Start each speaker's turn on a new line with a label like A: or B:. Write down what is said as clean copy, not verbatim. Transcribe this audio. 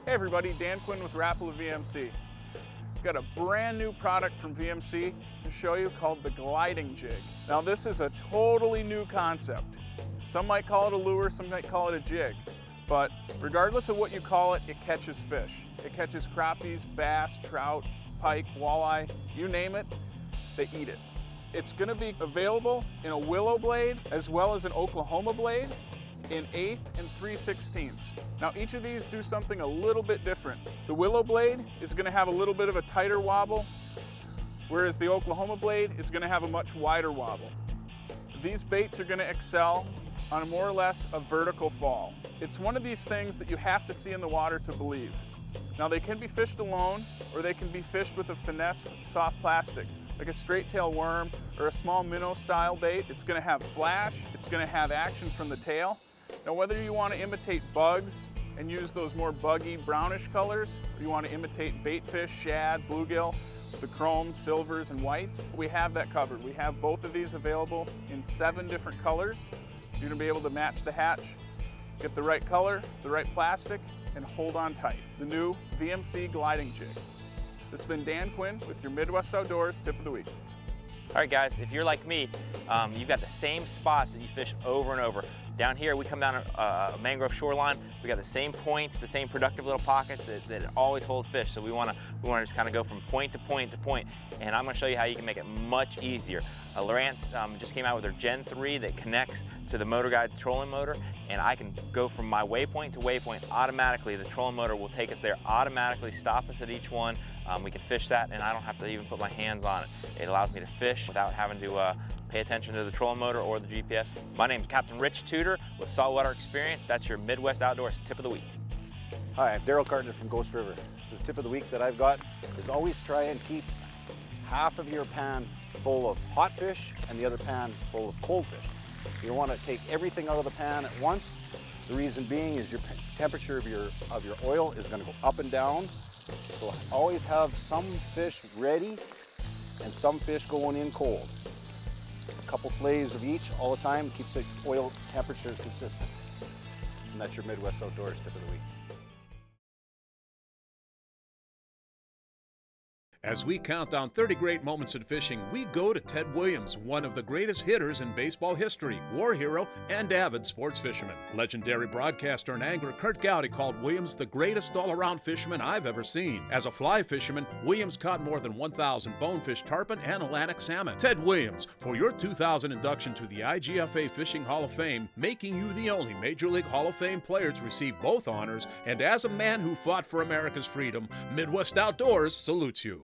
A: Hey everybody, Dan Quinn with Rapala VMC. Got a brand new product from VMC to show you called the gliding jig. Now this is a totally new concept. Some might call it a lure, some might call it a jig. But regardless of what you call it, it catches fish. It catches crappies, bass, trout, pike, walleye, you name it, they eat it. It's gonna be available in a willow blade as well as an Oklahoma blade in 1/8 and 3/16. Now each of these do something a little bit different. The willow blade is going to have a little bit of a tighter wobble, whereas the Oklahoma blade is going to have a much wider wobble. These baits are going to excel on a more or less a vertical fall. It's one of these things that you have to see in the water to believe. Now they can be fished alone, or they can be fished with a finesse soft plastic, like a straight tail worm or a small minnow style bait. It's going to have flash, it's going to have action from the tail. Now whether you want to imitate bugs and use those more buggy brownish colors, or you want to imitate baitfish, shad, bluegill, the chrome, silvers, and whites, we have that covered. We have both of these available in 7 different colors. You're going to be able to match the hatch, get the right color, the right plastic, and hold on tight. The new VMC gliding jig. This has been Dan Quinn with your Midwest Outdoors Tip of the Week.
B: All right guys, if you're like me, you've got the same spots that you fish over and over. Down here, we come down a mangrove shoreline. We got the same points, the same productive little pockets that always hold fish. So we want to just kind of go from point to point to point. And I'm going to show you how you can make it much easier. Lowrance just came out with their Gen 3 that connects to the motor guide trolling motor, and I can go from my waypoint to waypoint automatically. The trolling motor will take us there automatically, stop us at each one. We can fish that, and I don't have to even put my hands on it. It allows me to fish without having to pay attention to the trolling motor or the GPS. My name is Captain Rich Tudor with Saltwater Experience. That's your Midwest Outdoors Tip of the Week.
C: Hi, I'm Darrell Kartinen from Ghost River. The tip of the week that I've got is always try and keep half of your pan full of hot fish and the other pan full of cold fish. You don't want to take everything out of the pan at once. The reason being is your temperature of your oil is going to go up and down. So always have some fish ready and some fish going in cold. A couple fillets of each all the time keeps the oil temperature consistent. And that's your Midwest Outdoors Tip of the Week.
D: As we count down 30 great moments in fishing, we go to Ted Williams, one of the greatest hitters in baseball history, war hero, and avid sports fisherman. Legendary broadcaster and angler Kurt Gowdy called Williams the greatest all-around fisherman I've ever seen. As a fly fisherman, Williams caught more than 1,000 bonefish, tarpon, and Atlantic salmon. Ted Williams, for your 2000 induction to the IGFA Fishing Hall of Fame, making you the only Major League Hall of Fame player to receive both honors, and as a man who fought for America's freedom, Midwest Outdoors salutes you.